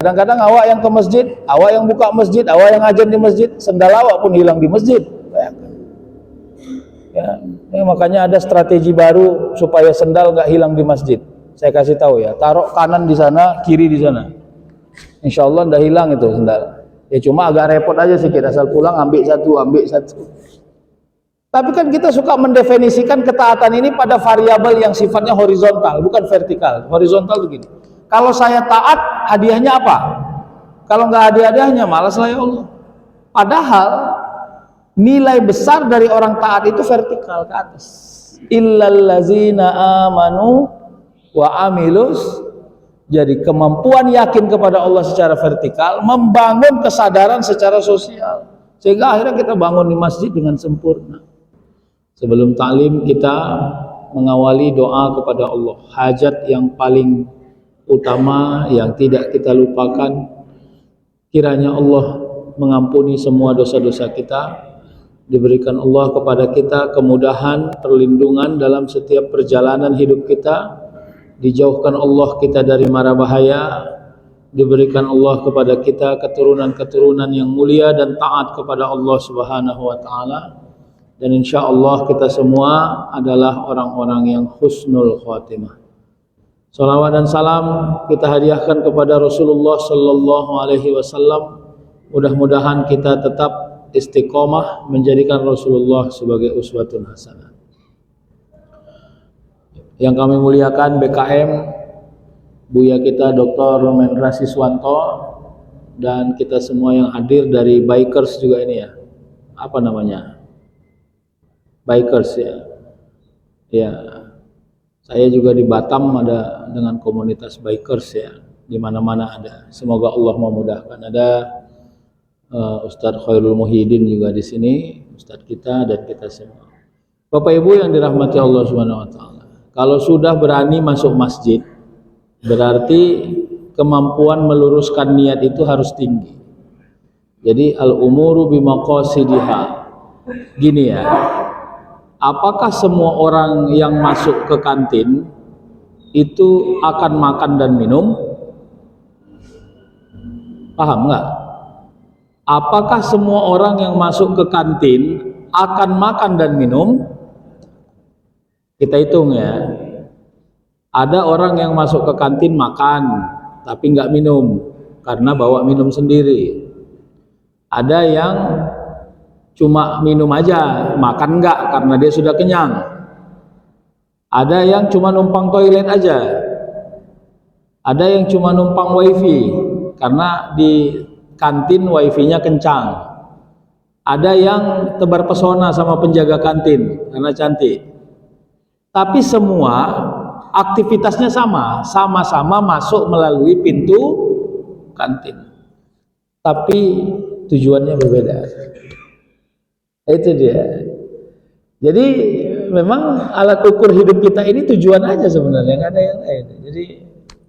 Kadang-kadang awak yang ke masjid, awak yang buka masjid, awak yang ngajar di masjid, sendal awak pun hilang di masjid. Ya, makanya ada strategi baru supaya sendal nggak hilang di masjid. Saya kasih tahu ya, taruh kanan di sana, kiri di sana. Insya Allah nggak hilang itu sendal. Ya cuma agak repot aja sedikit, asal pulang ambil satu. Tapi kan kita suka mendefinisikan ketaatan ini pada variabel yang sifatnya horizontal, bukan vertikal. Horizontal begini. Kalau saya taat, hadiahnya apa? Kalau nggak hadiahnya, malaslah ya Allah. Padahal nilai besar dari orang taat itu vertikal ke atas. Illallazina amanu wa amilus. Jadi kemampuan yakin kepada Allah secara vertikal membangun kesadaran secara sosial, sehingga akhirnya kita bangun di masjid dengan sempurna. Sebelum taklim kita mengawali doa kepada Allah, hajat yang paling utama yang tidak kita lupakan, kiranya Allah mengampuni semua dosa-dosa kita, diberikan Allah kepada kita kemudahan, perlindungan dalam setiap perjalanan hidup kita, dijauhkan Allah kita dari mara bahaya, diberikan Allah kepada kita keturunan-keturunan yang mulia dan taat kepada Allah Subhanahu wa taala, dan insya Allah kita semua adalah orang-orang yang husnul khatimah. Salawat dan salam kita hadiahkan kepada Rasulullah sallallahu alaihi wasallam. Mudah-mudahan kita tetap istiqomah menjadikan Rasulullah sebagai uswatun hasanah. Yang kami muliakan BKM, Buya kita Dr. Mendra Siswanto, dan kita semua yang hadir dari Bikers juga ini ya. Apa namanya? Bikers ya. Ya. Saya juga di Batam ada dengan komunitas Bikers ya. Di mana-mana ada. Semoga Allah memudahkan. Ada Ustadz Khairul Muhyiddin juga di sini, Ustadz kita dan kita semua. Bapak Ibu yang dirahmati Allah Subhanahu wa taala. Kalau sudah berani masuk masjid, berarti kemampuan meluruskan niat itu harus tinggi. Jadi al-umuru bimaqasidiha. Gini ya, apakah semua orang yang masuk ke kantin itu akan makan dan minum? Paham nggak? Apakah semua orang yang masuk ke kantin akan makan dan minum? Kita hitung ya, ada orang yang masuk ke kantin makan tapi nggak minum karena bawa minum sendiri. Ada yang cuma minum aja, makan nggak karena dia sudah kenyang. Ada yang cuma numpang toilet aja. Ada yang cuma numpang wifi karena di kantin wifi-nya kencang. Ada yang tebar pesona sama penjaga kantin karena cantik. Tapi semua aktivitasnya sama-sama masuk melalui pintu kantin. Tapi tujuannya berbeda. Itu dia. Jadi memang alat ukur hidup kita ini tujuan aja sebenarnya, nggak ada yang lain. Jadi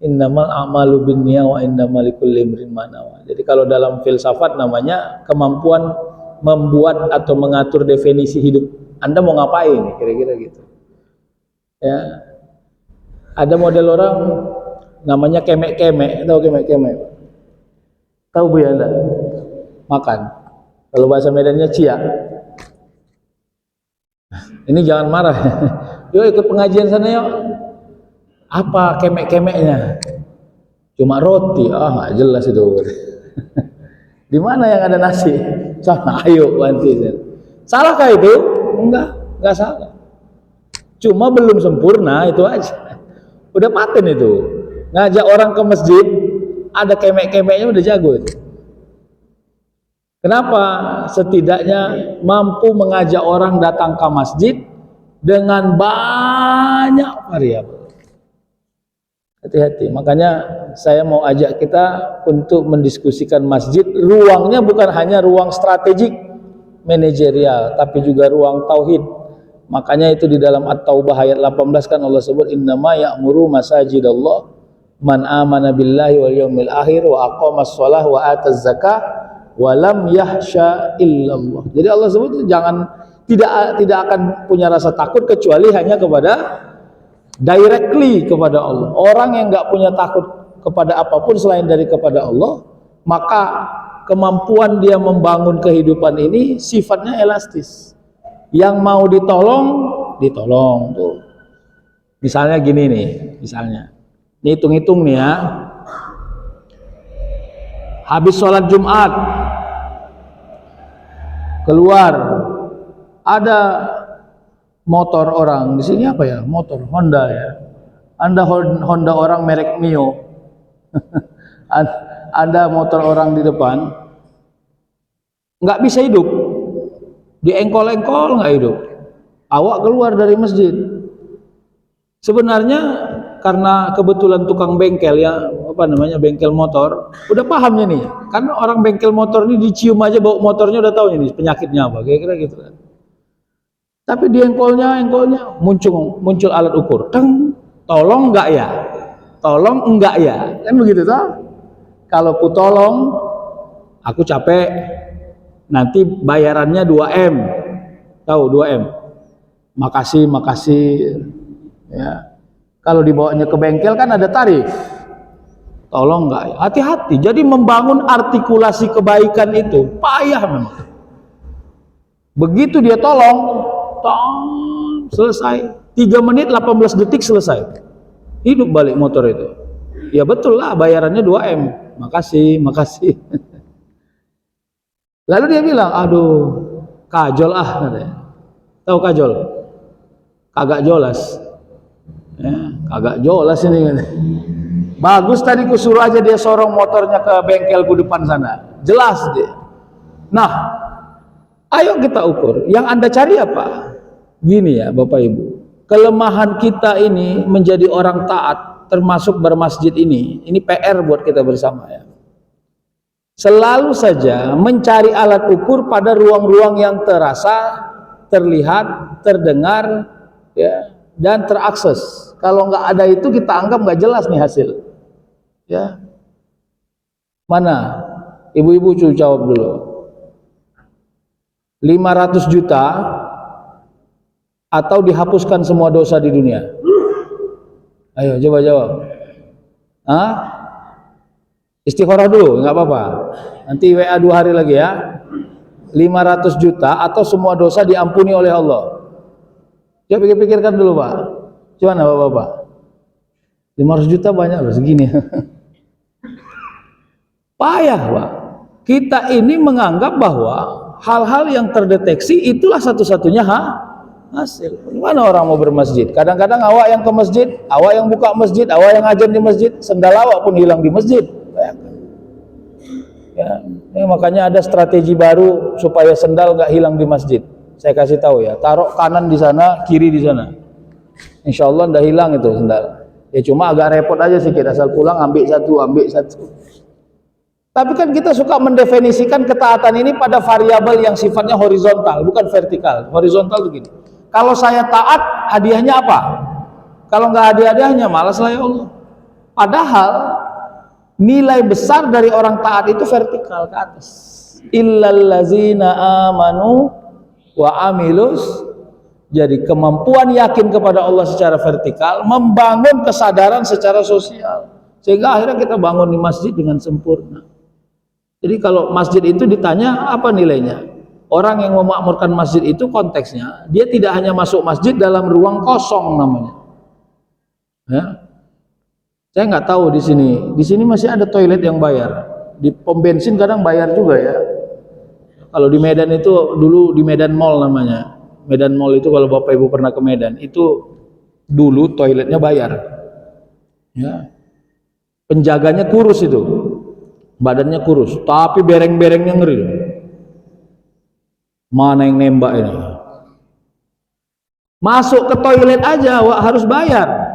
innamal a'malu binniyah wa innamal likulli imrin ma nawa. Jadi kalau dalam filsafat namanya kemampuan membuat atau mengatur definisi hidup Anda mau ngapain, kira-kira gitu. Ya, ada model orang namanya kemek-kemek, tahu kemek-kemek? Tahu Bu ya Anda? Makan. Kalau bahasa Medannya cia. Ini jangan marah. Yuk ikut pengajian sana yuk. Apa kemek-kemeknya? Cuma roti. Nggak jelas itu. Di mana yang ada nasi? Sana, ayo bantu. Salahkah itu? Enggak salah. Cuma belum sempurna itu aja. Udah paten itu. Ngajak orang ke masjid, ada kemek-kemeknya udah jago itu. Kenapa? Setidaknya mampu mengajak orang datang ke masjid dengan banyak variabel. Hati-hati. Makanya saya mau ajak kita untuk mendiskusikan masjid. Ruangnya bukan hanya ruang strategik manajerial, tapi juga ruang tauhid. Makanya itu di dalam At-Taubah ayat 18 kan Allah sebut innama ya'muru masajidallah man amana billahi wal yawmil akhir wa aqamas shalah wa ataz zakah wa lam yahsya illallah. Jadi Allah sebut jangan tidak akan punya rasa takut kecuali hanya kepada directly kepada Allah. Orang yang enggak punya takut kepada apapun selain dari kepada Allah, maka kemampuan dia membangun kehidupan ini sifatnya elastis. Yang mau ditolong, ditolong tuh. Misalnya gini nih, misalnya, ini hitung-hitung nih ya. Habis sholat Jumat, keluar ada motor orang di sini, apa ya, motor Honda ya, Anda Honda orang merek Mio. Ada motor orang di depan, nggak bisa hidup, diengkol-engkol nggak hidup. Awak keluar dari masjid, sebenarnya karena kebetulan tukang bengkel ya, apa namanya, bengkel motor, udah pahamnya nih, karena orang bengkel motor ini dicium aja bau motornya udah tahu ini penyakitnya apa, kira-kira gitu kan. Tapi di engkolnya muncul alat ukur, tolong enggak ya, tolong enggak ya, kan begitu toh. Kalau ku tolong, aku capek, nanti bayarannya 2M, tahu 2M, makasih ya. Kalau dibawanya ke bengkel kan ada tarif, tolong enggak ya, hati-hati. Jadi membangun artikulasi kebaikan itu payah memang. Begitu dia tolong, selesai, 3 menit 18 detik selesai, hidup balik motor itu. Ya betul lah, bayarannya 2M, makasih. Lalu dia bilang, aduh kajol katanya. Tahu kajol? Kagak jolas ya, kagak jolas ini katanya. Bagus tadi kusuruh aja dia sorong motornya ke bengkelku depan sana, jelas dia. Nah, ayo kita ukur, yang Anda cari apa? Gini ya Bapak Ibu, kelemahan kita ini menjadi orang taat, termasuk bermasjid ini PR buat kita bersama ya. Selalu saja mencari alat ukur pada ruang-ruang yang terasa, terlihat, terdengar ya, dan terakses. Kalau nggak ada itu kita anggap nggak jelas nih hasil ya. Mana ibu-ibu jawab dulu, 500 juta atau dihapuskan semua dosa di dunia? Ayo coba jawab. Istikharah dulu, nggak apa-apa. Nanti WA 2 hari lagi ya. 500 juta atau semua dosa diampuni oleh Allah? Coba pikir-pikirkan dulu Pak. Gimana Bapak? 500 juta banyak loh segini. Payah Pak. Kita ini menganggap bahwa hal-hal yang terdeteksi itulah satu-satunya hasil. Mana orang mau bermasjid? Kadang-kadang awak yang ke masjid, awak yang buka masjid, awak yang ngajar di masjid, sendal awak pun hilang di masjid. Ya, makanya ada strategi baru supaya sendal nggak hilang di masjid. Saya kasih tahu ya, taruh kanan di sana, kiri di sana. Insya Allah nggak hilang itu sendal. Ya cuma agak repot aja sedikit, asal pulang ambil satu. Tapi kan kita suka mendefinisikan ketaatan ini pada variabel yang sifatnya horizontal, bukan vertikal. Horizontal begini. Kalau saya taat, hadiahnya apa? Kalau nggak hadiahnya, malas lah ya Allah. Padahal nilai besar dari orang taat itu vertikal ke atas. Illallazina amanu wa amilus. Jadi kemampuan yakin kepada Allah secara vertikal membangun kesadaran secara sosial, sehingga akhirnya kita bangun di masjid dengan sempurna. Jadi kalau masjid itu ditanya apa nilainya, orang yang memakmurkan masjid itu konteksnya dia tidak hanya masuk masjid dalam ruang kosong namanya ya. Saya nggak tahu di sini masih ada toilet yang bayar, di pom bensin kadang bayar juga ya. Kalau di Medan itu dulu di Medan Mall namanya, Medan Mall itu kalau Bapak Ibu pernah ke Medan itu dulu toiletnya bayar ya. Penjaganya kurus itu, badannya kurus, tapi bereng-berengnya ngeri. Mana yang nembak ini? Masuk ke toilet aja harus bayar.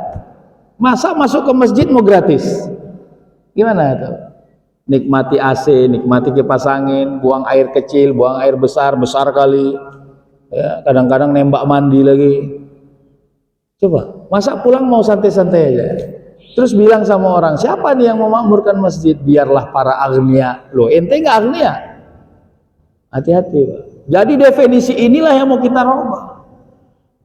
Masa masuk ke masjid mau gratis? Gimana itu? Nikmati AC, nikmati kipas angin, buang air kecil, buang air besar kali. Ya, kadang-kadang nembak mandi lagi. Coba, masa pulang mau santai-santai aja? Terus bilang sama orang, siapa nih yang memakmurkan masjid? Biarlah para agnia. Loh, ente nggak agnia? Hati-hati Pak. Jadi definisi inilah yang mau kita rubah.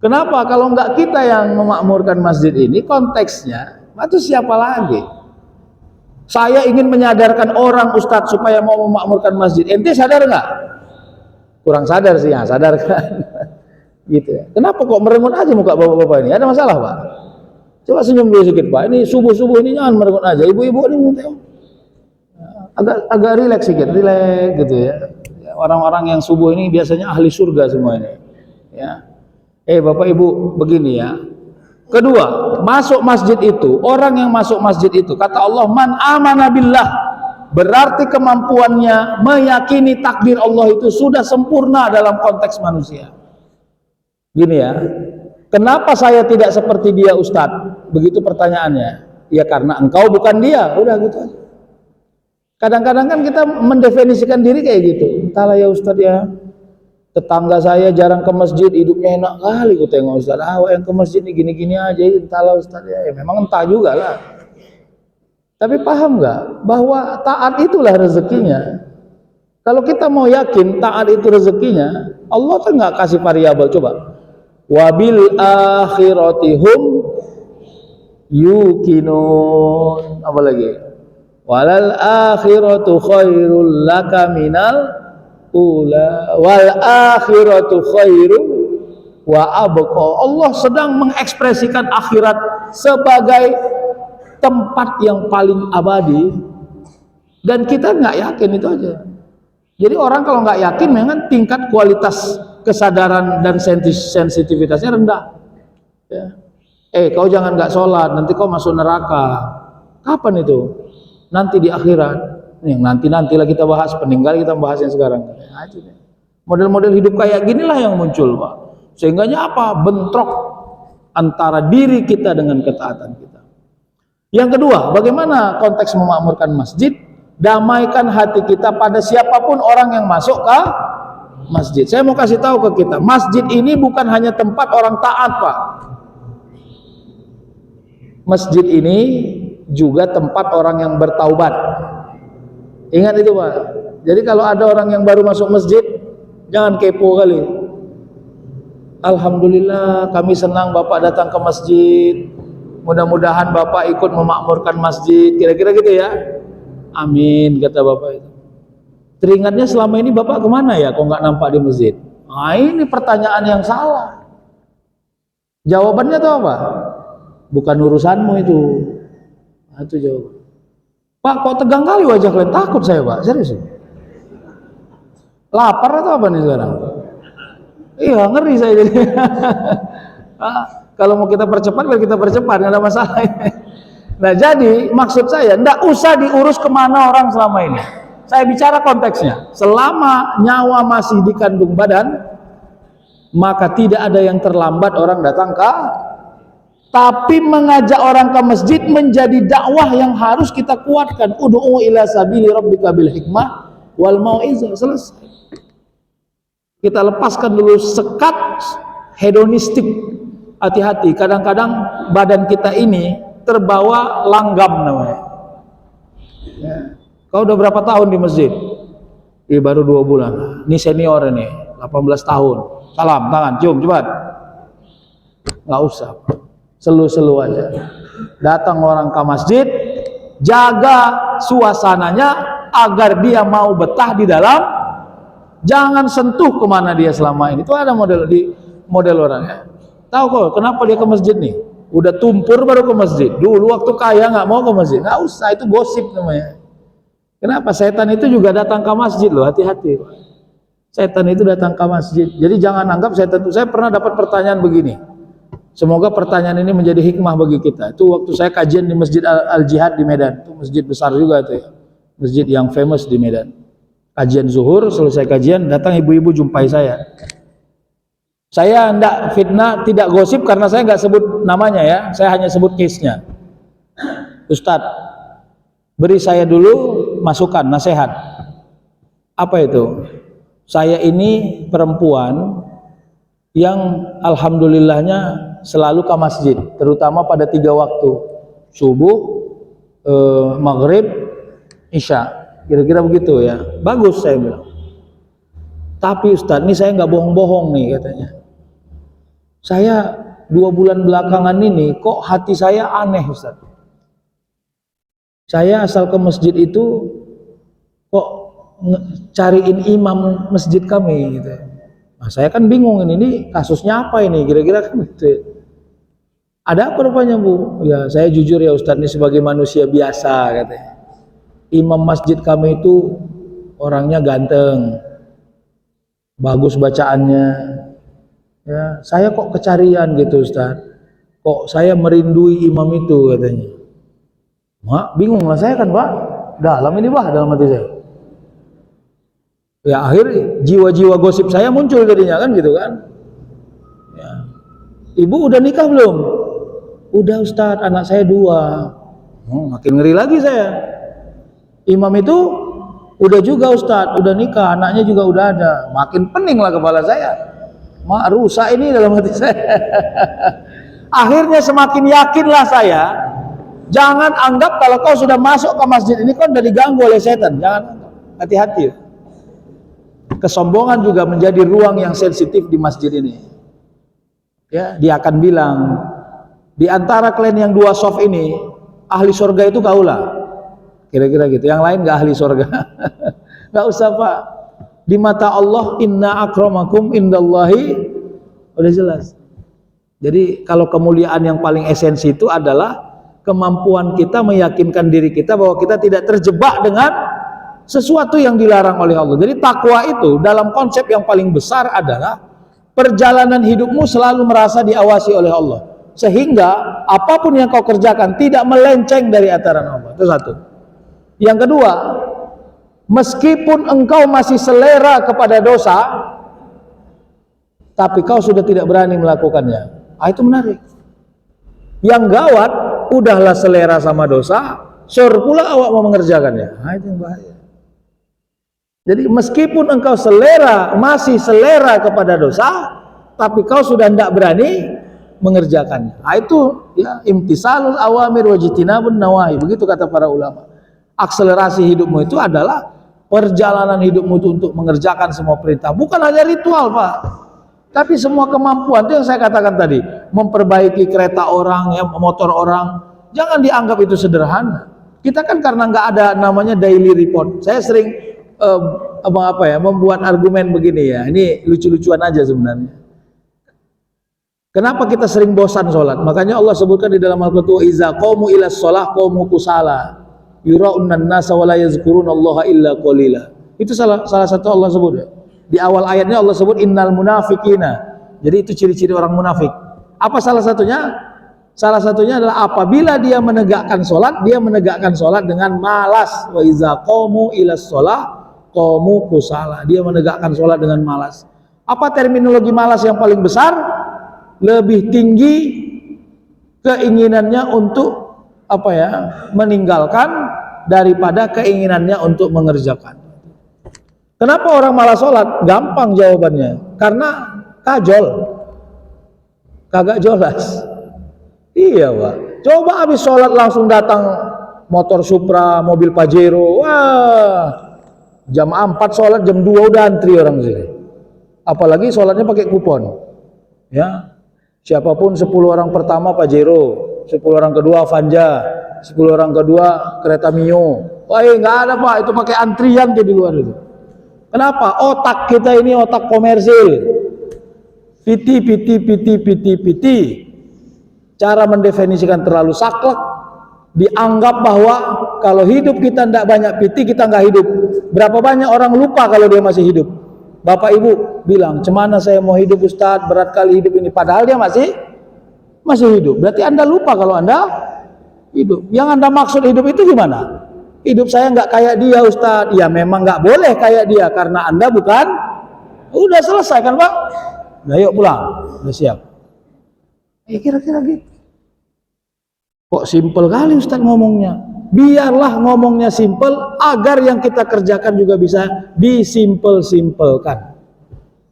Kenapa? Kalau nggak kita yang memakmurkan masjid ini, konteksnya, itu siapa lagi? Saya ingin menyadarkan orang Ustadz supaya mau memakmurkan masjid. Ente sadar nggak? Kurang sadar sih, ya sadar kan? Gitu ya. Kenapa kok merengut aja muka bapak-bapak ini? Ada masalah Pak? Coba senyum dulu sedikit Pak. Ini subuh-subuh ini jangan merengut aja. Ibu-ibu ini agak rileks sedikit, rileks gitu ya. Orang-orang yang subuh ini biasanya ahli surga semua ini. Ya. Bapak Ibu begini ya. Kedua, masuk masjid itu, orang yang masuk masjid itu, kata Allah, man amana billah, berarti kemampuannya meyakini takdir Allah itu sudah sempurna dalam konteks manusia. Gini ya, kenapa saya tidak seperti dia Ustadz? Begitu pertanyaannya. Ya karena engkau bukan dia, udah gitu aja. Kadang-kadang kan kita mendefinisikan diri kayak gitu. Entahlah ya Ustadz ya, tetangga saya jarang ke masjid, hidupnya enak kali ku tengok Ustaz. Yang ke masjid nih gini-gini aja, entahlah Ustaz ya. Memang entah juga lah. Tapi paham nggak bahwa taat itulah rezekinya. Kalau kita mau yakin taat itu rezekinya, Allah kan nggak kasih variabel. Coba, wabil akhiratihum yukinun. Apa lagi? Walal akhiratu khairul laka minal ula wal akhiratu khairu wa abqa. Allah sedang mengekspresikan akhirat sebagai tempat yang paling abadi, dan kita nggak yakin itu aja. Jadi orang kalau nggak yakin memang tingkat kualitas kesadaran dan sensitivitasnya rendah ya. Kau jangan nggak sholat, nanti kau masuk neraka. Kapan itu? Nanti di akhirat. Yang nanti-nantilah kita bahas, peninggal kita bahas yang sekarang. Model-model hidup kayak ginilah yang muncul Pak. Sehingganya apa? Bentrok antara diri kita dengan ketaatan kita. Yang kedua, bagaimana konteks memakmurkan masjid? Damaikan hati kita pada siapapun orang yang masuk ke masjid. Saya mau kasih tahu ke kita, masjid ini bukan hanya tempat orang taat Pak. Masjid ini juga tempat orang yang bertaubat. Ingat itu Pak. Jadi kalau ada orang yang baru masuk masjid, jangan kepo kali. Alhamdulillah kami senang Bapak datang ke masjid. Mudah-mudahan Bapak ikut memakmurkan masjid. Kira-kira gitu ya. Amin kata Bapak itu. Teringatnya selama ini Bapak kemana ya? Kok nggak nampak di masjid? Nah ini pertanyaan yang salah. Jawabannya tuh apa? Bukan urusanmu itu. Nah, itu jawaban. Pak, kok tegang kali wajah kalian? Takut saya Pak, serius. Lapar atau apa nih sekarang? Iya, ngeri saya jadi. Kalau mau kita percepat, kita percepat, nggak ada masalah. Nah, jadi maksud saya, nggak usah diurus kemana orang selama ini. Saya bicara konteksnya. Selama nyawa masih di kandung badan, maka tidak ada yang terlambat orang datang ke. Tapi mengajak orang ke masjid menjadi dakwah yang harus kita kuatkan. Ud'u ila sabili rabbika bil hikmah wal mau'izah. Selesai. Kita lepaskan dulu sekat hedonistik. Hati-hati, kadang-kadang badan kita ini terbawa langgam namanya. Ya. Kau udah berapa tahun di masjid? Baru 2 bulan. Ini senior ini, 18 tahun. Salam, tangan, cium, cepat. Nggak usah. Selu-selu aja. Datang orang ke masjid, jaga suasananya agar dia mau betah di dalam. Jangan sentuh kemana dia selama ini. Itu ada model orangnya. Tahu kok kenapa dia ke masjid nih? Udah tumpur baru ke masjid. Dulu waktu kaya nggak mau ke masjid. Nggak usah, itu gosip namanya. Kenapa? Setan itu juga datang ke masjid loh. Hati-hati. Setan itu datang ke masjid. Jadi jangan anggap setan itu. Saya pernah dapat pertanyaan begini. Semoga pertanyaan ini menjadi hikmah bagi kita. Itu waktu saya kajian di Masjid Al-Jihad di Medan. Itu masjid besar juga itu ya. Masjid yang famous di Medan. Kajian zuhur, selesai kajian, datang ibu-ibu jumpai saya. Saya tidak fitnah, tidak gosip karena saya nggak sebut namanya ya. Saya hanya sebut case-nya. Ustadz, beri saya dulu masukan, nasihat. Apa itu? Saya ini perempuan yang alhamdulillahnya selalu ke masjid, terutama pada 3 waktu, subuh, maghrib, isya, kira-kira begitu ya. Bagus saya bilang. Tapi Ustadz, ini saya nggak bohong-bohong nih katanya. Saya 2 bulan belakangan ini kok hati saya aneh Ustadz. Saya asal ke masjid itu kok cariin imam masjid kami gitu. Nah, saya kan bingung ini kasusnya apa ini kira-kira kan gitu. Ada apa rupanya Bu? Ya saya jujur ya Ustadz, ini sebagai manusia biasa katanya. Imam masjid kami itu orangnya ganteng, bagus bacaannya. Ya, saya kok kecarian gitu Ustadz. Kok saya merindui imam itu katanya. Mak, bingung lah saya kan Pak. Dalam ini Pak, dalam hati saya. Ya akhir jiwa-jiwa gosip saya muncul jadinya kan gitu kan. Ya. Ibu udah nikah belum? Udah Ustadz, anak saya 2. Makin ngeri lagi saya. Imam itu udah juga Ustadz, udah nikah, anaknya juga udah ada. Makin pening lah kepala saya. Mak, rusak ini dalam hati saya. Akhirnya semakin yakinlah saya. Jangan anggap kalau kau sudah masuk ke masjid ini kau udah diganggu oleh setan. Jangan anggap. Hati-hati. Kesombongan juga menjadi ruang yang sensitif di masjid ini. Ya, dia akan bilang, di antara kalian yang 2 soft ini, ahli surga itu kaulah. Kira-kira gitu. Yang lain gak ahli surga. Gak usah Pak. Di mata Allah, inna akramakum indallahi. Udah jelas. Jadi kalau kemuliaan yang paling esensi itu adalah kemampuan kita meyakinkan diri kita bahwa kita tidak terjebak dengan sesuatu yang dilarang oleh Allah. Jadi takwa itu dalam konsep yang paling besar adalah perjalanan hidupmu selalu merasa diawasi oleh Allah. Sehingga apapun yang kau kerjakan tidak melenceng dari aturan Allah. Itu satu. Yang kedua, meskipun engkau masih selera kepada dosa, tapi kau sudah tidak berani melakukannya. Itu menarik. Yang gawat, udahlah selera sama dosa, sure pula awak mau mengerjakannya. Itu yang bahaya. Jadi meskipun engkau masih selera kepada dosa, tapi kau sudah tidak berani mengerjakannya. Itu ya imtisalul awamir wajtinabun nawahi. Begitu kata para ulama. Akselerasi hidupmu itu adalah perjalanan hidupmu itu untuk mengerjakan semua perintah. Bukan hanya ritual Pak, tapi semua kemampuan. Itu yang saya katakan tadi. Memperbaiki kereta orang, ya, motor orang. Jangan dianggap itu sederhana. Kita kan karena nggak ada namanya daily report. Saya sering membuat argumen begini ya. Ini lucu-lucuan aja sebenarnya. Kenapa kita sering bosan sholat? Makanya Allah sebutkan di dalam Al-Quran, iza qamu ila sholah qamu kusala yura'unan nasa wa la yazkurunallaha illa qalila. Itu salah satu Allah sebut. Di awal ayatnya Allah sebut innal munafiqina. Jadi itu ciri-ciri orang munafik. Apa salah satunya? Salah satunya adalah apabila dia menegakkan sholat dengan malas. Wa iza qamu ila sholah qamu kusala. Dia menegakkan sholat dengan malas. Apa terminologi malas yang paling besar? Lebih tinggi keinginannya untuk meninggalkan daripada keinginannya untuk mengerjakan. Kenapa orang malas sholat? Gampang jawabannya. Karena kajol, kagak jelas. Iya Pak. Coba habis sholat langsung datang motor Supra, mobil Pajero. Wah, jam 4 sholat, jam 2 udah antri orang sini. Apalagi sholatnya pakai kupon. Ya, siapapun 10 orang pertama Pajero, 10 orang kedua Avanza, 10 orang kedua kereta Mio. Wah, nggak ada Pak, itu pakai antrian tuh di luar itu. Kenapa? Otak kita ini otak komersil. Piti. Cara mendefinisikan terlalu saklek. Dianggap bahwa kalau hidup kita tidak banyak piti, kita nggak hidup. Berapa banyak orang lupa kalau dia masih hidup. Bapak Ibu bilang, cemana saya mau hidup Ustadz, berat kali hidup ini. Padahal dia masih hidup. Berarti Anda lupa kalau Anda hidup. Yang Anda maksud hidup itu gimana? Hidup saya nggak kayak dia Ustadz. Ya memang nggak boleh kayak dia karena Anda bukan. Udah selesai kan Pak? Udah yuk pulang. Udah siap. Kira-kira gitu. Kok simpel kali Ustadz ngomongnya? Biarlah ngomongnya simpel agar yang kita kerjakan juga bisa disimpel-simpelkan.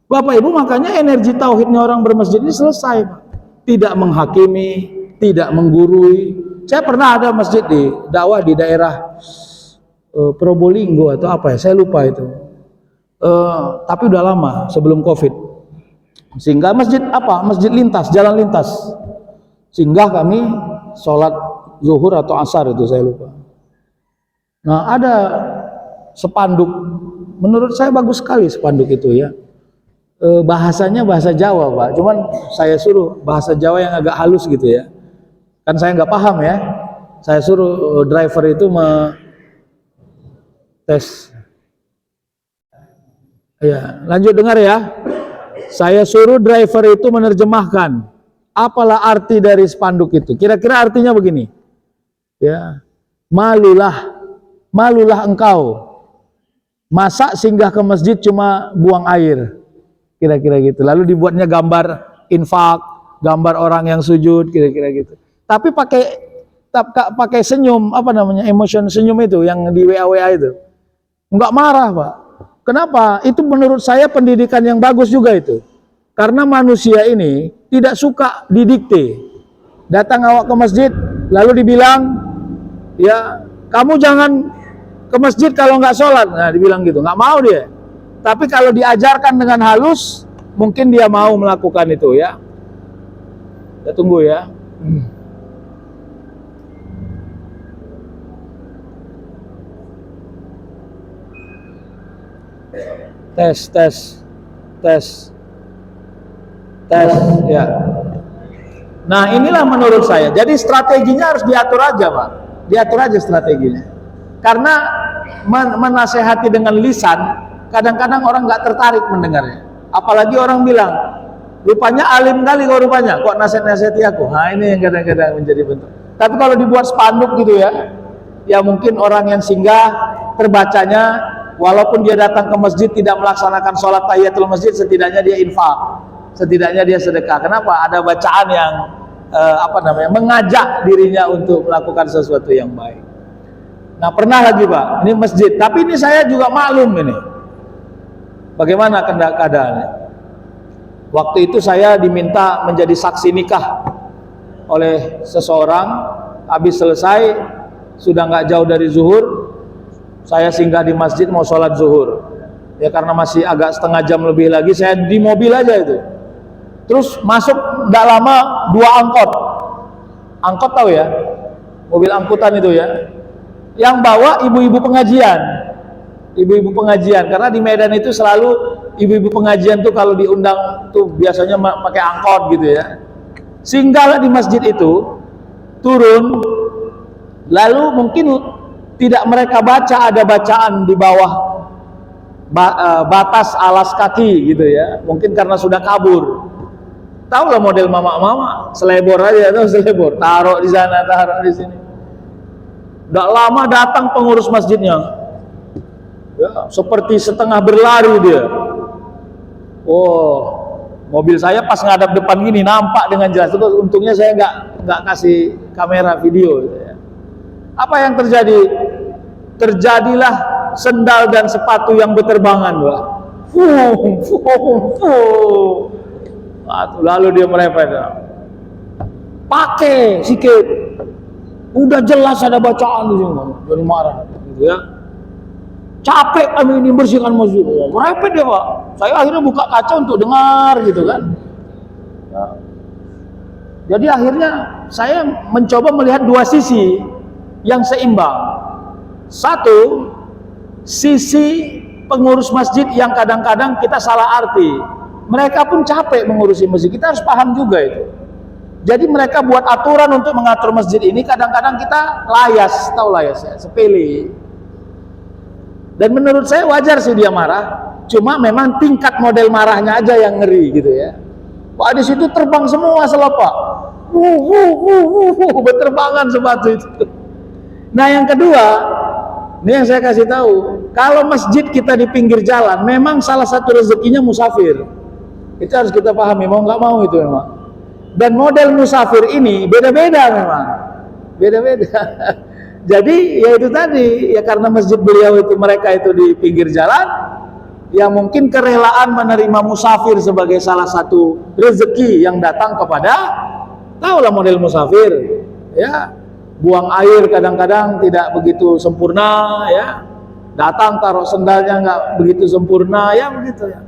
Bapak Ibu, makanya energi tauhidnya orang bermasjid ini selesai, Pak. Tidak menghakimi, tidak menggurui. Saya pernah ada masjid di dakwah di daerah Probolinggo atau apa ya, saya lupa itu. Tapi udah lama sebelum Covid. Sehingga masjid lintas, jalan lintas. Sehingga kami sholat zuhur atau asar itu saya lupa. Nah, ada spanduk, menurut saya bagus sekali spanduk itu ya. Bahasanya bahasa Jawa, Pak. Cuman saya suruh bahasa Jawa yang agak halus gitu ya. Kan saya nggak paham ya. Saya suruh driver itu tes. Ya, lanjut dengar ya. Saya suruh driver itu menerjemahkan apalah arti dari spanduk itu. Kira-kira artinya begini. Ya. Malulah, malulah engkau. Masa singgah ke masjid cuma buang air. Kira-kira gitu. Lalu dibuatnya gambar infak, gambar orang yang sujud, kira-kira gitu. Tapi pakai senyum, apa namanya, emotion senyum itu yang di WA itu. Enggak marah, Pak. Kenapa? Itu menurut saya pendidikan yang bagus juga itu. Karena manusia ini tidak suka didikte. Datang awak ke masjid, lalu dibilang, ya kamu jangan ke masjid kalau nggak sholat. Nah, dibilang gitu, nggak mau dia. Tapi kalau diajarkan dengan halus, mungkin dia mau melakukan itu ya. Kita tunggu ya. Tes ya. Nah, inilah menurut saya. Jadi strateginya harus diatur aja, Pak. Diatur aja strateginya. Karena menasehati dengan lisan, kadang-kadang orang nggak tertarik mendengarnya. Apalagi orang bilang, rupanya alim kali kok rupanya, kok nasihat-nasihati aku. Nah, ini yang kadang-kadang menjadi bentuk. Tapi kalau dibuat spanduk gitu ya, ya mungkin orang yang singgah terbacanya, walaupun dia datang ke masjid tidak melaksanakan sholat tahiyatul masjid, setidaknya dia infak, setidaknya dia sedekah. Kenapa? Ada bacaan yang mengajak dirinya untuk melakukan sesuatu yang baik. Nah, pernah lagi, Pak, ini masjid, tapi ini saya juga maklum ini. Bagaimana keadaannya? Waktu itu saya diminta menjadi saksi nikah oleh seseorang. Habis selesai, sudah nggak jauh dari zuhur, saya singgah di masjid mau sholat zuhur. Ya karena masih agak setengah jam lebih lagi, saya di mobil aja itu. Terus masuk tidak lama 2 angkot. Angkot tahu ya? Mobil angkutan itu ya. Yang bawa ibu-ibu pengajian. Ibu-ibu pengajian, karena di Medan itu selalu ibu-ibu pengajian tuh kalau diundang tuh biasanya pakai angkot gitu ya. Singgahlah di masjid itu, turun, lalu mungkin tidak mereka baca, ada bacaan di bawah batas alas kaki gitu ya, mungkin karena sudah kabur. Tahu lah model mama-mama, selebor aja tuh, selebor, taruh di sana, taruh di sini. Tidak lama datang pengurus masjidnya. Ya, seperti setengah berlari dia. Oh, mobil saya pas ngadap depan gini nampak dengan jelas. Terus untungnya saya nggak kasih kamera video gitu ya. Apa yang terjadi? Terjadilah sendal dan sepatu yang berterbangan, Pak. Lalu dia merepet. Pakai sikit. Udah jelas ada bacaan di sini, jadi marah gitu ya. Capek kami ini bersihkan masjid. Merepet ya, Pak. Saya akhirnya buka kaca untuk dengar gitu kan ya. Jadi akhirnya saya mencoba melihat dua sisi yang seimbang. Satu, sisi pengurus masjid yang kadang-kadang kita salah arti. Mereka pun capek mengurusi masjid, kita harus paham juga itu. Jadi mereka buat aturan untuk mengatur masjid ini, kadang-kadang kita layas, tahu layas ya, sepele. Dan menurut saya wajar sih dia marah, cuma memang tingkat model marahnya aja yang ngeri gitu ya. Wah, di situ terbang semua selepak, berterbangan sepatu itu. Nah yang kedua, ini yang saya kasih tahu, kalau masjid kita di pinggir jalan, memang salah satu rezekinya musafir. Itu harus kita pahami, mau nggak mau itu memang. Dan model musafir ini beda-beda memang, beda-beda. Jadi ya itu tadi, ya karena masjid beliau itu mereka itu di pinggir jalan, ya mungkin kerelaan menerima musafir sebagai salah satu rezeki yang datang kepada, tahulah model musafir, ya buang air kadang-kadang tidak begitu sempurna, ya datang taruh sendalnya nggak begitu sempurna, ya begitu ya.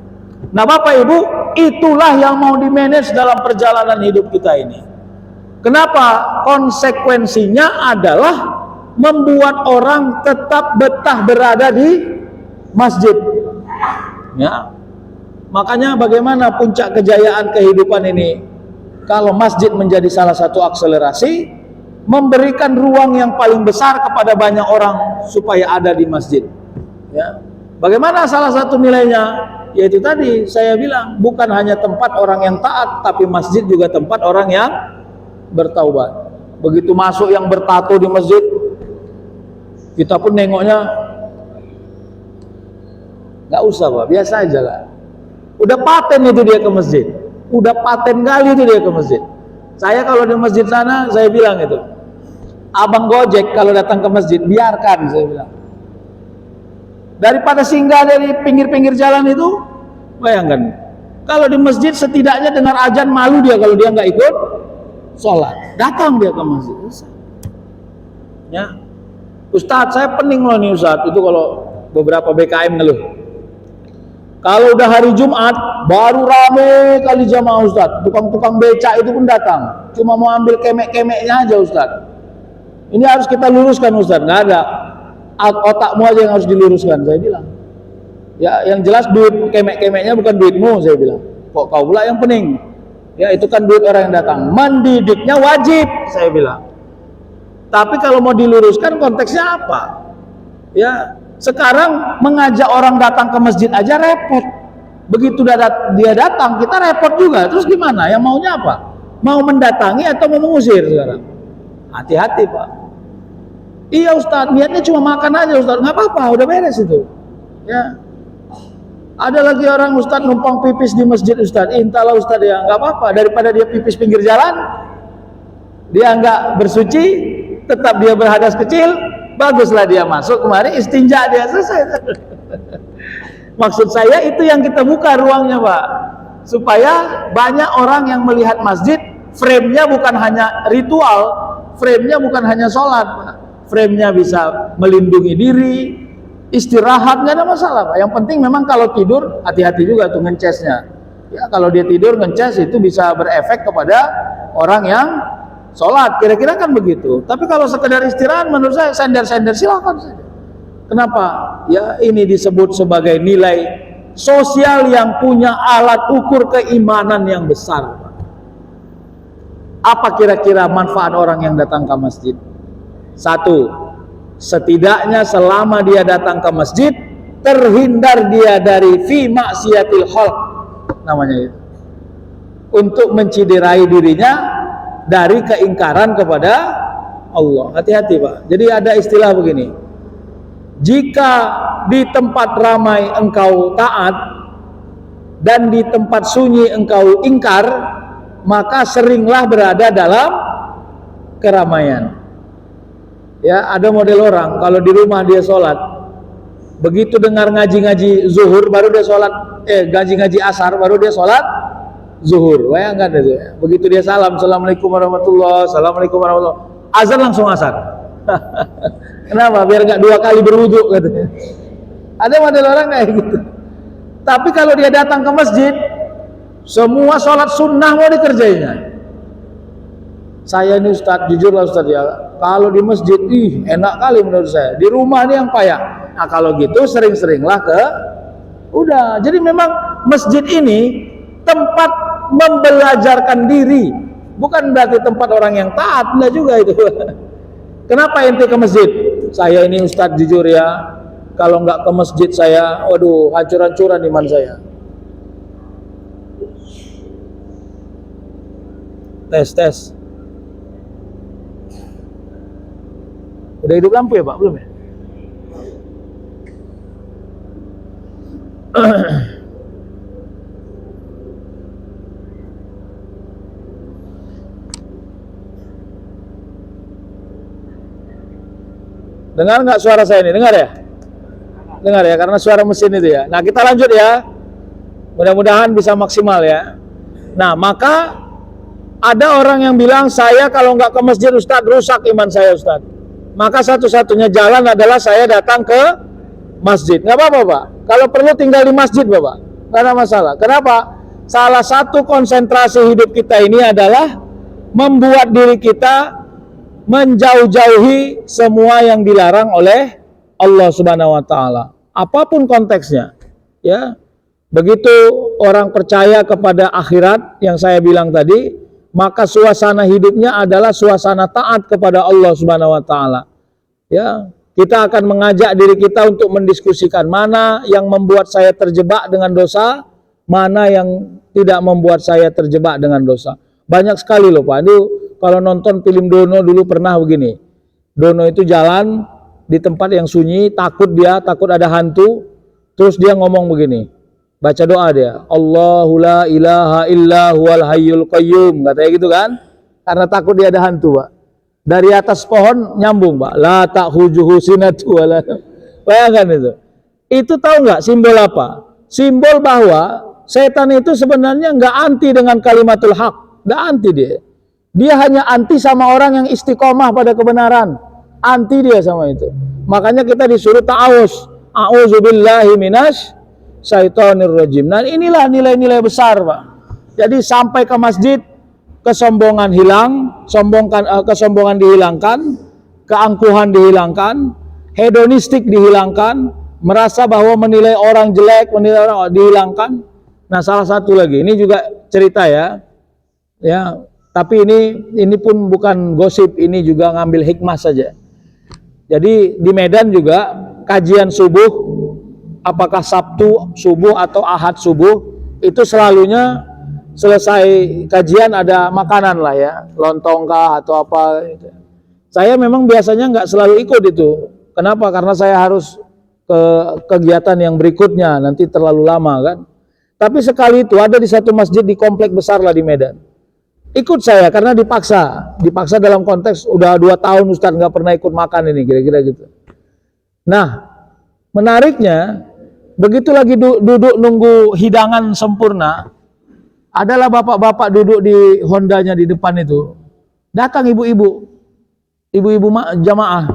Nah Bapak Ibu, itulah yang mau di-manage dalam perjalanan hidup kita ini. Kenapa? Konsekuensinya adalah membuat orang tetap betah berada di masjid. Ya. Makanya bagaimana puncak kejayaan kehidupan ini? Kalau masjid menjadi salah satu akselerasi, memberikan ruang yang paling besar kepada banyak orang supaya ada di masjid. Ya. Bagaimana salah satu nilainya? Yaitu tadi saya bilang, bukan hanya tempat orang yang taat, tapi masjid juga tempat orang yang bertaubat. Begitu masuk yang bertato di masjid, kita pun nengoknya nggak usah Pak, biasa aja lah. Udah paten itu dia ke masjid, udah paten kali itu dia ke masjid. Saya kalau di masjid sana, saya bilang itu, abang Gojek kalau datang ke masjid, biarkan, saya bilang. Daripada singgah dari pinggir-pinggir jalan itu, bayangkan, kalau di masjid setidaknya dengar azan malu dia kalau dia nggak ikut sholat, datang dia ke masjid. Ya, Ustadz saya pening loh nih Ustadz, itu kalau beberapa BKM ngeluh. Kalau udah hari Jumat, baru rame kali jamaah Ustadz, tukang-tukang beca itu pun datang, cuma mau ambil kemek-kemeknya aja Ustadz. Ini harus kita luruskan Ustadz, nggak ada. Otakmu aja yang harus diluruskan, saya bilang. Ya, yang jelas duit kemek-kemeknya bukan duitmu, saya bilang. Kok kau pula yang pening? Ya, itu kan duit orang yang datang. Mendidiknya wajib, saya bilang. Tapi kalau mau diluruskan konteksnya apa? Ya, sekarang mengajak orang datang ke masjid aja repot. Begitu dia datang, kita repot juga. Terus gimana? Yang maunya apa? Mau mendatangi atau mau mengusir sekarang? Hati-hati Pak. Iya Ustadz, niatnya cuma makan aja Ustadz, nggak apa-apa, udah beres itu. Ya, ada lagi orang Ustadz numpang pipis di masjid Ustadz, entahlah Ustadz ya, nggak apa-apa, daripada dia pipis pinggir jalan, dia nggak bersuci, tetap dia berhadas kecil, baguslah dia masuk kemari istinja dia selesai. Maksud saya itu yang kita buka ruangnya Pak, supaya banyak orang yang melihat masjid, frame-nya bukan hanya ritual, frame-nya bukan hanya sholat Pak. Frame-nya bisa melindungi diri, istirahat, nggak ada masalah Pak. Yang penting memang kalau tidur hati-hati juga tuh ngencesnya. Ya, kalau dia tidur ngences itu bisa berefek kepada orang yang sholat, kira-kira kan begitu. Tapi kalau sekedar istirahat, menurut saya sender-sender silakan saja. Kenapa? Ya, ini disebut sebagai nilai sosial yang punya alat ukur keimanan yang besar. Apa kira-kira manfaat orang yang datang ke masjid? Satu, setidaknya selama dia datang ke masjid, terhindar dia dari fi maksiatil khalq, namanya itu, untuk menciderai dirinya dari keingkaran kepada Allah. Hati-hati Pak. Jadi ada istilah begini, jika di tempat ramai engkau taat dan di tempat sunyi engkau ingkar, maka seringlah berada dalam keramaian. Ya, ada model orang kalau di rumah dia sholat, begitu dengar ngaji-ngaji zuhur baru dia sholat, ngaji-ngaji asar baru dia sholat zuhur. Bayangkan itu. Begitu dia salam, assalamualaikum warahmatullahi, assalamualaikum warahmatullahi, azan langsung asar. Kenapa? Biar nggak dua kali berwudu katanya. Ada model orang kayak gitu. Tapi kalau dia datang ke masjid, semua sholat sunnah mau dikerjainya. Saya ini Ustadz, jujur lah Ustadz ya, kalau di masjid, enak kali menurut saya. Di rumah ini yang payah. Nah kalau gitu sering-seringlah ke, udah. Jadi memang masjid ini tempat membelajarkan diri, bukan berarti tempat orang yang taat, enggak juga itu. Kenapa ente ke masjid? Saya ini Ustadz jujur ya, kalau nggak ke masjid saya, waduh, hancur-hancuran iman saya. Tes. Udah hidup lampu ya Pak? Belum ya? Dengar nggak suara saya ini? Dengar ya? Dengar ya, karena suara mesin itu ya. Nah kita lanjut ya. Mudah-mudahan bisa maksimal ya. Nah maka ada orang yang bilang, saya kalau nggak ke masjid Ustadz, rusak iman saya Ustadz. Maka satu-satunya jalan adalah saya datang ke masjid. Nggak apa-apa Pak, kalau perlu tinggal di masjid Bapak, nggak ada masalah. Kenapa? Salah satu konsentrasi hidup kita ini adalah membuat diri kita menjauh-jauhi semua yang dilarang oleh Allah Subhanahu wa taala. Apapun konteksnya. Ya. Begitu orang percaya kepada akhirat yang saya bilang tadi, maka suasana hidupnya adalah suasana taat kepada Allah Subhanahu wa taala. Ya, kita akan mengajak diri kita untuk mendiskusikan mana yang membuat saya terjebak dengan dosa, mana yang tidak membuat saya terjebak dengan dosa. Banyak sekali loh Pak. Itu kalau nonton film Dono dulu pernah begini. Dono itu jalan di tempat yang sunyi, takut ada hantu, terus dia ngomong begini. Baca doa dia, Allahu la ilaha illa huwal hayyul qayyum, katanya gitu kan, karena takut dia ada hantu Pak. Dari atas pohon nyambung Pak, la ta'khuzuhu sinatu wala. Bayangkan itu tahu nggak simbol apa? Simbol bahwa setan itu sebenarnya nggak anti dengan kalimatul haq, nggak anti dia hanya anti sama orang yang istiqomah pada kebenaran, anti dia sama itu. Makanya kita disuruh ta'awuz, a'udzubillahi minasy syaitonir rajim. Nah inilah nilai-nilai besar Pak. Jadi sampai ke masjid, kesombongan hilang, kesombongan dihilangkan, keangkuhan dihilangkan, hedonistik dihilangkan, merasa bahwa menilai orang jelek, menilai orang dihilangkan. Nah salah satu lagi, ini juga cerita ya, tapi ini pun bukan gosip, ini juga ngambil hikmah saja. Jadi di Medan juga kajian subuh, apakah Sabtu subuh atau Ahad subuh, itu selalunya selesai kajian ada makanan lah ya, lontong kah atau apa. Saya memang biasanya nggak selalu ikut itu. Kenapa? Karena saya harus ke kegiatan yang berikutnya, nanti terlalu lama kan. Tapi sekali itu ada di satu masjid di komplek besar lah di Medan. Ikut saya karena dipaksa dalam konteks udah 2 tahun Ustadz nggak pernah ikut makan ini, kira-kira gitu. Nah, menariknya begitu lagi duduk nunggu hidangan sempurna, adalah bapak-bapak duduk di Hondanya di depan itu. Datang ibu-ibu jamaah,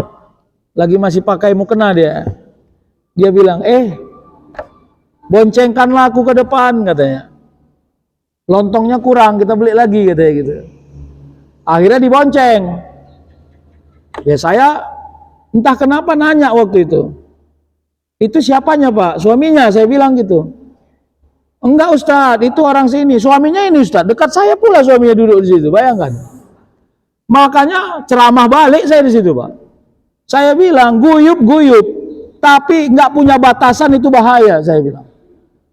lagi masih pakai mukena dia. Dia bilang, boncengkanlah aku ke depan, katanya. Lontongnya kurang, kita beli lagi, katanya gitu. Akhirnya dibonceng. Ya saya entah kenapa nanya waktu itu. Itu siapanya Pak? Suaminya, saya bilang gitu. Enggak Ustadz, itu orang sini. Suaminya ini Ustadz, dekat saya pula suaminya duduk di situ, bayangkan. Makanya ceramah balik saya di situ Pak. Saya bilang guyub, tapi nggak punya batasan itu bahaya, saya bilang.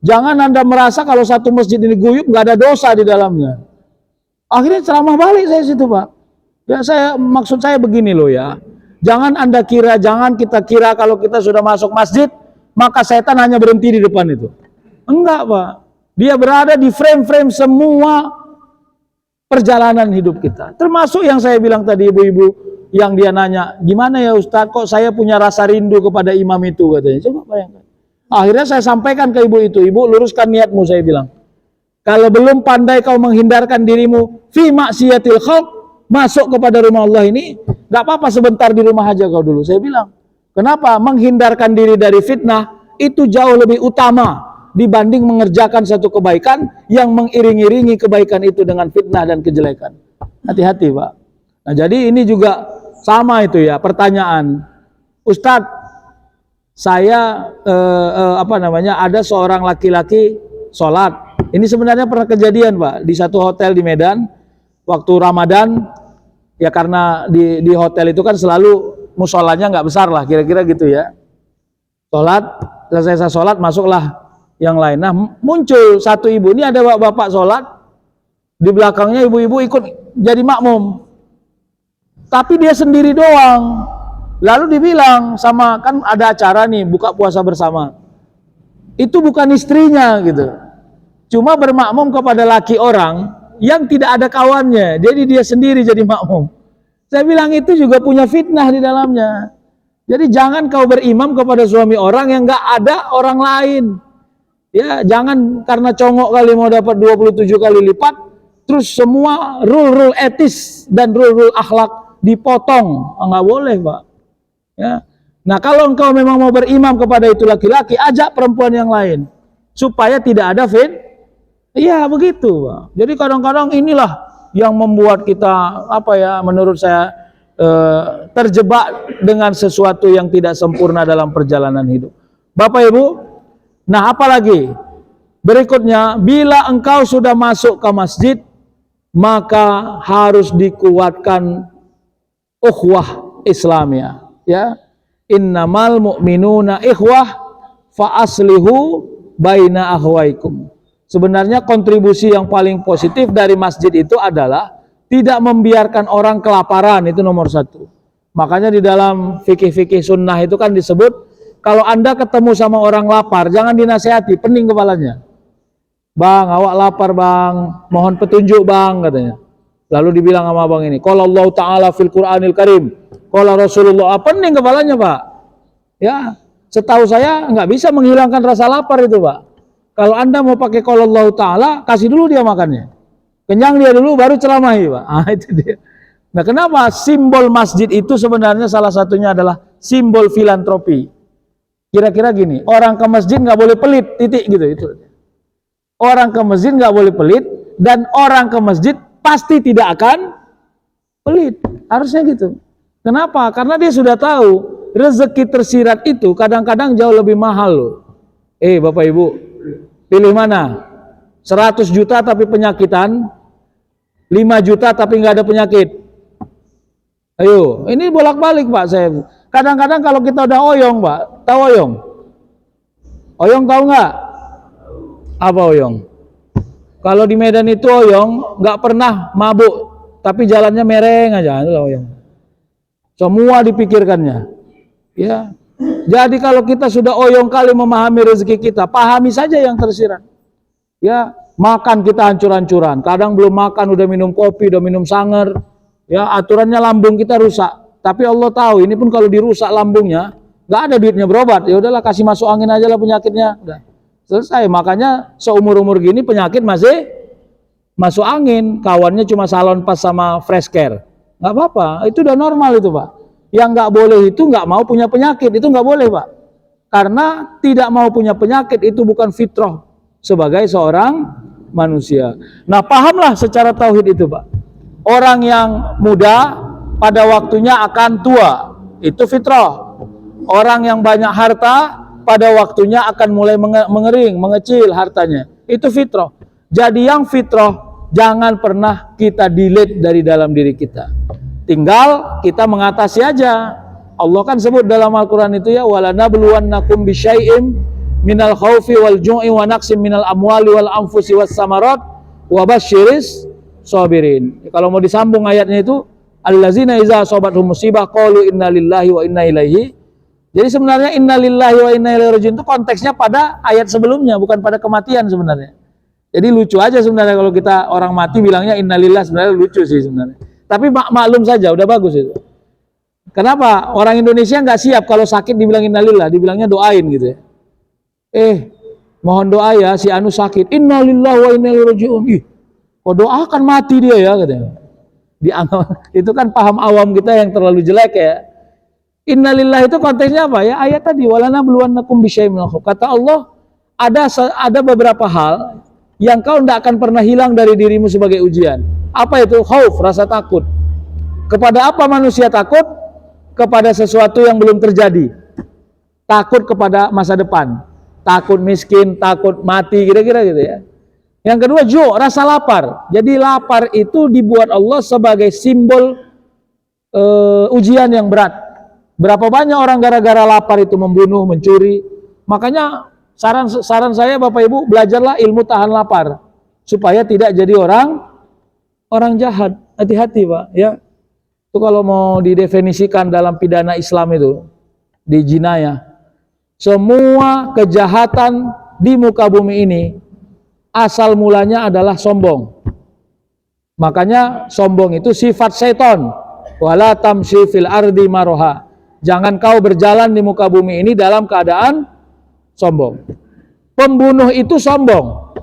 Jangan Anda merasa kalau satu masjid ini guyub nggak ada dosa di dalamnya. Akhirnya ceramah balik saya di situ Pak. Ya maksud saya begini loh ya. Jangan kita kira kalau kita sudah masuk masjid, maka setan hanya berhenti di depan itu. Enggak Pak. Dia berada di frame-frame semua perjalanan hidup kita. Termasuk yang saya bilang tadi ibu-ibu yang dia nanya, gimana ya Ustadz kok saya punya rasa rindu kepada imam itu katanya. Coba bayangkan. Akhirnya saya sampaikan ke ibu itu, ibu luruskan niatmu, saya bilang. Kalau belum pandai kau menghindarkan dirimu fi maksiatil khalq, masuk kepada rumah Allah ini, gak apa-apa sebentar di rumah aja kau dulu. Saya bilang, kenapa? Menghindarkan diri dari fitnah itu jauh lebih utama dibanding mengerjakan satu kebaikan yang mengiring-iringi kebaikan itu dengan fitnah dan kejelekan. Hati-hati Pak. Nah jadi ini juga sama itu ya, pertanyaan. Ustadz, saya ada seorang laki-laki sholat. Ini sebenarnya pernah kejadian Pak, di satu hotel di Medan. Waktu Ramadan, ya karena di hotel itu kan selalu musolanya nggak besar lah, kira-kira gitu ya. Selesai sholat, masuklah yang lain. Nah muncul satu ibu, ini ada bapak sholat, di belakangnya ibu-ibu ikut jadi makmum. Tapi dia sendiri doang. Lalu dibilang sama, kan ada acara nih, buka puasa bersama. Itu bukan istrinya gitu. Cuma bermakmum kepada laki orang yang tidak ada kawannya, jadi dia sendiri jadi makmum. Saya bilang itu juga punya fitnah di dalamnya. Jadi jangan kau berimam kepada suami orang yang nggak ada orang lain. Ya, jangan karena congok kali mau dapat 27 kali lipat, terus semua rule etis dan rule akhlak dipotong. Nggak boleh Pak. Ya. Nah kalau engkau memang mau berimam kepada itu laki-laki, ajak perempuan yang lain supaya tidak ada iya begitu Pak. Jadi kadang-kadang inilah yang membuat kita menurut saya terjebak dengan sesuatu yang tidak sempurna dalam perjalanan hidup. Bapak Ibu, nah apalagi berikutnya, bila engkau sudah masuk ke masjid, maka harus dikuatkan ukhuwah Islamiyah, ya. Innamal mu'minuna ikhwah fa aslihu baina akhwaikum. Sebenarnya kontribusi yang paling positif dari masjid itu adalah tidak membiarkan orang kelaparan, itu nomor satu. Makanya di dalam fikih-fikih sunnah itu kan disebut, kalau Anda ketemu sama orang lapar, jangan dinasehati, pening kepalanya. Bang, awak lapar bang, mohon petunjuk bang, katanya. Lalu dibilang sama abang ini, qala Allah Ta'ala fil Qur'anil Karim, qala Rasulullah, pening kepalanya pak. Ya, setahu saya nggak bisa menghilangkan rasa lapar itu pak. Kalau Anda mau pakai qala Allah Ta'ala, kasih dulu dia makannya. Kenyang dia dulu, baru ceramahi pak. Ah, itu dia. Nah kenapa simbol masjid itu sebenarnya salah satunya adalah simbol filantropi. Kira-kira gini, orang ke masjid nggak boleh pelit, titik gitu itu. Orang ke masjid nggak boleh pelit, dan orang ke masjid pasti tidak akan pelit. Harusnya gitu. Kenapa? Karena dia sudah tahu rezeki tersirat itu kadang-kadang jauh lebih mahal loh. Bapak Ibu, pilih mana? 100 juta tapi penyakitan, 5 juta tapi nggak ada penyakit. Ayo, ini bolak-balik Pak saya. Kadang-kadang kalau kita udah oyong Pak, tahu oyong? Oyong tahu nggak? Apa oyong? Kalau di Medan itu oyong nggak pernah mabuk, tapi jalannya mereng aja, itu oyong. Semua dipikirkannya. Ya. Jadi kalau kita sudah oyong kali memahami rezeki kita, pahami saja yang tersirat. Ya, makan kita hancur-hancuran. Kadang belum makan udah minum kopi, udah minum sanger. Ya, aturannya lambung kita rusak. Tapi Allah tahu, ini pun kalau dirusak lambungnya, nggak ada duitnya berobat. Ya udahlah, kasih masuk angin aja lah penyakitnya. Udah selesai. Makanya seumur-umur gini penyakit masih masuk angin. Kawannya cuma salon pas sama fresh care. Nggak apa-apa, itu udah normal itu Pak. Yang nggak boleh itu nggak mau punya penyakit, itu nggak boleh Pak. Karena tidak mau punya penyakit itu bukan fitrah sebagai seorang manusia. Nah pahamlah secara tauhid itu Pak. Orang yang muda pada waktunya akan tua, itu fitrah. Orang yang banyak harta pada waktunya akan mulai mengering, mengecil hartanya, itu fitrah. Jadi yang fitrah jangan pernah kita delete dari dalam diri kita. Tinggal kita mengatasi aja. Allah kan sebut dalam Al-Quran itu ya, walanabluwannakum bisyai'im minal khaufi wal ju'i wa naqsim minal amwali wal anfusi was samarat wa basyiris sabirin. Kalau mau disambung ayatnya itu, allazina iza asabathum musibah qalu inna lillahi wa inna ilaihi. Jadi sebenarnya inna lillahi wa inna ilaihi rajiun itu konteksnya pada ayat sebelumnya, bukan pada kematian sebenarnya. Jadi lucu aja sebenarnya kalau kita orang mati bilangnya inna lillahi, sebenarnya lucu sih sebenarnya. Tapi maklum saja, udah bagus itu. Kenapa? Orang Indonesia nggak siap kalau sakit dibilang inna lillahi, dibilangnya doain gitu ya. Mohon doa ya si anu sakit. Inna lillahi wa inna ilaihi rajiun. Kok doakan mati dia ya katanya. Itu kan paham awam kita yang terlalu jelek ya. Innalillahi itu konteksnya apa ya? Ayat tadi walanabluwannakum bisyai'im minal khauf. Kata Allah, ada beberapa hal yang kau tidak akan pernah hilang dari dirimu sebagai ujian. Apa itu? Khauf, rasa takut. Kepada apa manusia takut? Kepada sesuatu yang belum terjadi. Takut kepada masa depan. Takut miskin, takut mati, kira-kira gitu ya. Yang kedua, rasa lapar. Jadi lapar itu dibuat Allah sebagai simbol ujian yang berat. Berapa banyak orang gara-gara lapar itu membunuh, mencuri. Makanya saran saya Bapak Ibu, belajarlah ilmu tahan lapar supaya tidak jadi orang jahat. Hati-hati Pak ya. Itu kalau mau didefinisikan dalam pidana Islam itu di jinayah, semua kejahatan di muka bumi ini asal mulanya adalah sombong. Makanya sombong itu sifat seton. Wala tamshi fil ardi maroha. Jangan kau berjalan di muka bumi ini dalam keadaan sombong. Pembunuh itu sombong.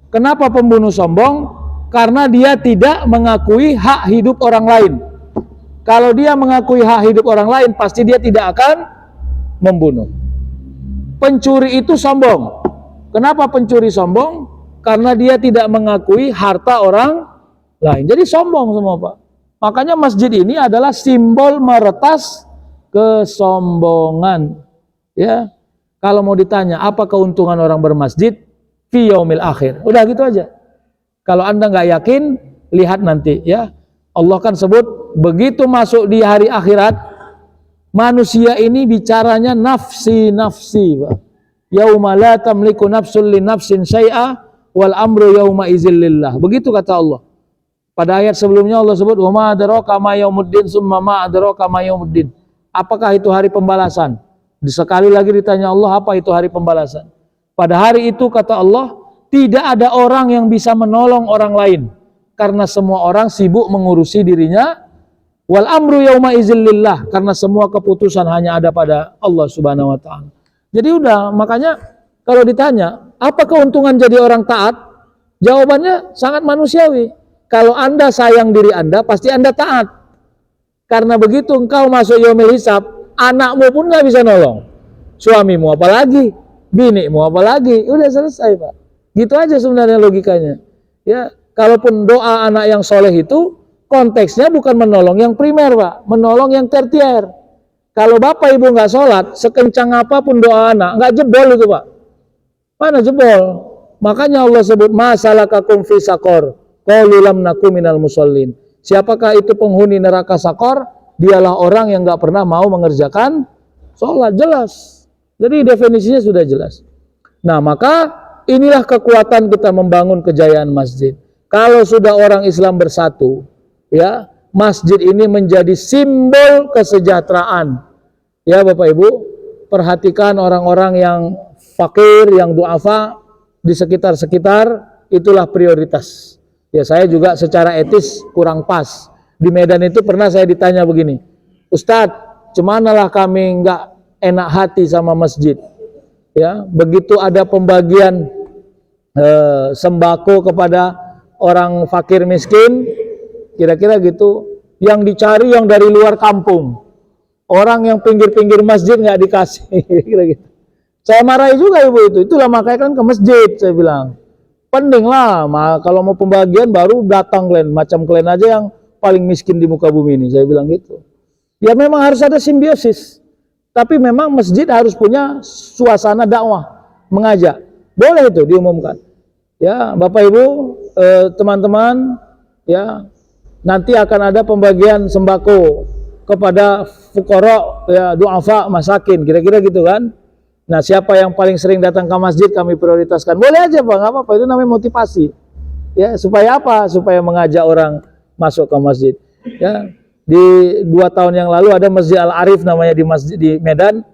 Kenapa pembunuh sombong? Karena dia tidak mengakui hak hidup orang lain. Kalau dia mengakui hak hidup orang lain, pasti dia tidak akan membunuh. Pencuri itu sombong. Kenapa pencuri sombong? Karena dia tidak mengakui harta orang lain. Jadi sombong semua Pak. Makanya masjid ini adalah simbol meretas kesombongan. Ya, kalau mau ditanya apa keuntungan orang bermasjid fi yaumil akhir, udah gitu aja. Kalau Anda nggak yakin, lihat nanti ya. Allah kan sebut begitu masuk di hari akhirat, manusia ini bicaranya nafsi nafsi. Yauma la tamliku nafsun li nafsin syai'a wal amru yauma idzil lillah. Begitu kata Allah. Pada ayat sebelumnya Allah sebut wa ma adraka ma yaumuddin summa ma adraka ma yaumuddin. Apakah itu hari pembalasan? Sekali lagi ditanya Allah, apa itu hari pembalasan? Pada hari itu kata Allah, tidak ada orang yang bisa menolong orang lain karena semua orang sibuk mengurusi dirinya. Wal amru yauma idzil lillah, karena semua keputusan hanya ada pada Allah Subhanahu wa taala. Jadi udah, makanya kalau ditanya, apa keuntungan jadi orang taat? Jawabannya sangat manusiawi. Kalau Anda sayang diri Anda, pasti Anda taat. Karena begitu engkau masuk yaumil hisab, anakmu pun nggak bisa nolong. Suamimu apalagi, binimu apalagi, udah selesai Pak. Gitu aja sebenarnya logikanya. Ya, kalaupun doa anak yang soleh itu, konteksnya bukan menolong yang primer Pak, menolong yang tertier. Kalau bapak ibu nggak sholat, sekencang apapun doa anak, nggak jebol itu Pak. Mana jebol? Makanya Allah sebut masalakakum fi sakor, qalu lam nakum minal musallin. Siapakah itu penghuni neraka sakor? Dialah orang yang nggak pernah mau mengerjakan sholat. Jelas. Jadi definisinya sudah jelas. Nah maka inilah kekuatan kita membangun kejayaan masjid. Kalau sudah orang Islam bersatu, ya masjid ini menjadi simbol kesejahteraan. Ya Bapak Ibu, perhatikan orang-orang yang fakir, yang duafa di sekitar-sekitar, itulah prioritas. Ya saya juga secara etis kurang pas. Di Medan itu pernah saya ditanya begini, Ustadz, cemanalah kami nggak enak hati sama masjid. Ya, begitu ada pembagian sembako kepada orang fakir miskin, kira-kira gitu, yang dicari yang dari luar kampung. Orang yang pinggir-pinggir masjid nggak dikasih, kira-kira. Saya marahi juga ibu itu. Itulah makanya kan ke masjid, saya bilang. Penting lah, kalau mau pembagian baru datang kalian. Macam kalian aja yang paling miskin di muka bumi ini, saya bilang gitu. Ya memang harus ada simbiosis. Tapi memang masjid harus punya suasana dakwah, mengajak. Boleh itu diumumkan. Ya, Bapak Ibu, teman-teman, ya nanti akan ada pembagian sembako kepada fuqara, ya duafa, masakin, kira-kira gitu kan. Nah, siapa yang paling sering datang ke masjid kami prioritaskan. Boleh aja Pak, nggak apa-apa, itu namanya motivasi. Ya, supaya apa? Supaya mengajak orang masuk ke masjid. Ya, di 2 tahun yang lalu ada Masjid Al-Arif namanya di masjid di Medan,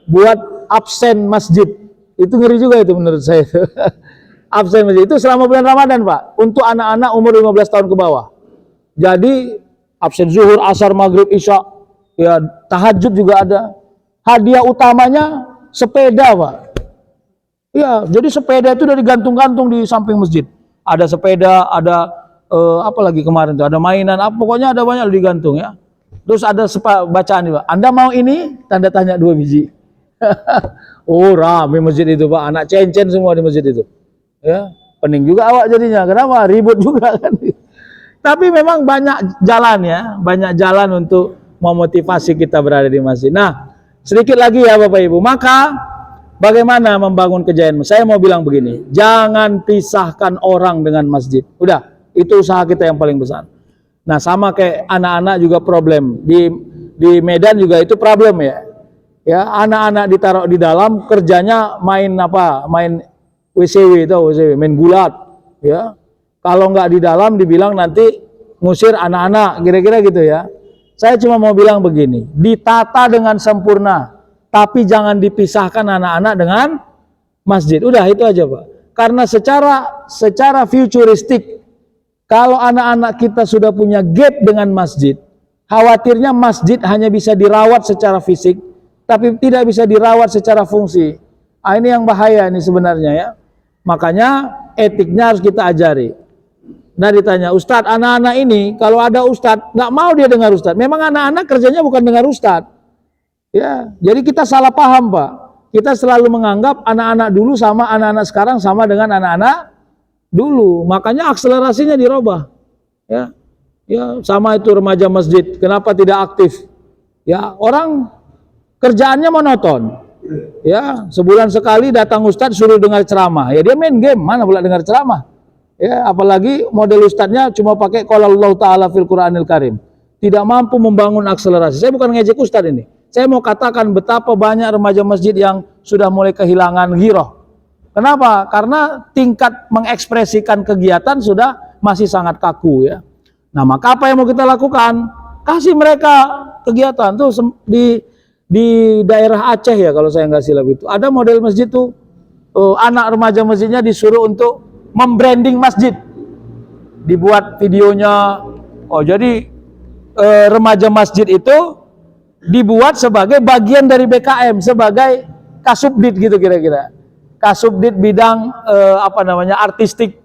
buat absen masjid. Itu ngeri juga itu menurut saya. Absen masjid itu selama bulan Ramadan Pak, untuk anak-anak umur 15 tahun ke bawah. Jadi absen zuhur, asar, maghrib, isya, ya tahajud juga ada. Hadiah utamanya sepeda Pak. Ya, jadi sepeda itu dari gantung-gantung di samping masjid. Ada sepeda, ada apa lagi kemarin tuh, ada mainan, pokoknya ada banyak digantung ya. Terus ada bacaan nih Pak. Anda mau ini? Tanda tanya 2 biji. Oh rame masjid itu Pak, anak cencen semua di masjid itu. Ya, pening juga awak jadinya. Kenapa? Ribut juga kan. Tapi memang banyak jalan ya, banyak jalan untuk memotivasi kita berada di masjid. Nah, sedikit lagi ya Bapak Ibu. Maka bagaimana membangun kejayaan? Saya mau bilang begini, jangan pisahkan orang dengan masjid. Udah, itu usaha kita yang paling besar. Nah, sama kayak anak-anak juga problem. Di Medan juga itu problem ya. Ya, anak-anak ditaruh di dalam, kerjanya main apa? Main WCW itu, WCW, main gulat, ya. Kalau nggak di dalam dibilang nanti ngusir anak-anak, kira-kira gitu ya. Saya cuma mau bilang begini, ditata dengan sempurna, tapi jangan dipisahkan anak-anak dengan masjid. Udah itu aja Pak. Karena secara futuristik, kalau anak-anak kita sudah punya gap dengan masjid, khawatirnya masjid hanya bisa dirawat secara fisik, tapi tidak bisa dirawat secara fungsi. Nah, ini yang bahaya ini sebenarnya ya. Makanya etiknya harus kita ajari. Nah ditanya, Ustadz anak-anak ini kalau ada Ustadz nggak mau dia dengar Ustadz. Memang anak-anak kerjanya bukan dengar Ustadz. Ya, jadi kita salah paham Pak. Kita selalu menganggap anak-anak dulu sama anak-anak sekarang sama dengan anak-anak dulu. Makanya akselerasinya dirubah. Ya, Ya, sama itu remaja masjid, kenapa tidak aktif? Ya, orang kerjaannya monoton. Ya, sebulan sekali datang ustadz suruh dengar ceramah. Ya dia main game, mana pula dengar ceramah? Ya, apalagi model ustadznya cuma pakai qala Allah taala fil Qur'anil Karim. Tidak mampu membangun akselerasi. Saya bukan ngejek ustadz ini. Saya mau katakan betapa banyak remaja masjid yang sudah mulai kehilangan ghirah. Kenapa? Karena tingkat mengekspresikan kegiatan sudah masih sangat kaku ya. Nah, maka apa yang mau kita lakukan? Kasih mereka kegiatan tuh di daerah Aceh ya kalau saya nggak silap itu. Ada model masjid tuh anak remaja masjidnya disuruh untuk membranding masjid. Dibuat videonya. Oh, jadi remaja masjid itu dibuat sebagai bagian dari BKM, sebagai kasubdit gitu kira-kira. Kasubdit bidang artistik.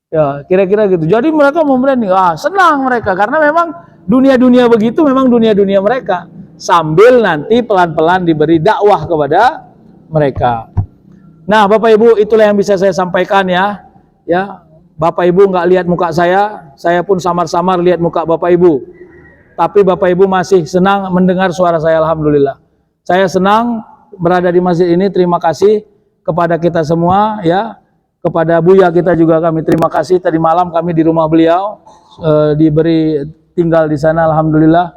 Ya, kira-kira gitu. Jadi mereka membranding, senang mereka karena memang dunia-dunia begitu memang dunia-dunia mereka. Sambil nanti pelan-pelan diberi dakwah kepada mereka. Nah, Bapak Ibu, itulah yang bisa saya sampaikan ya. Ya, Bapak Ibu nggak lihat muka saya pun samar-samar lihat muka Bapak Ibu. Tapi Bapak Ibu masih senang mendengar suara saya, alhamdulillah. Saya senang berada di masjid ini. Terima kasih kepada kita semua ya. Kepada Buya kita juga kami terima kasih. Tadi malam kami di rumah beliau diberi tinggal di sana, alhamdulillah.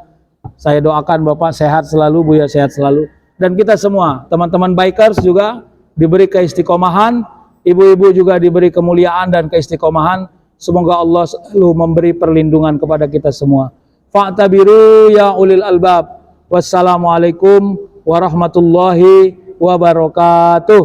Saya doakan Bapak sehat selalu, Buya sehat selalu. Dan kita semua, teman-teman bikers juga diberi keistiqomahan, ibu-ibu juga diberi kemuliaan dan keistiqomahan. Semoga Allah selalu memberi perlindungan kepada kita semua. Fa'tabiru ya ulil albab. Wassalamualaikum warahmatullahi wabarakatuh.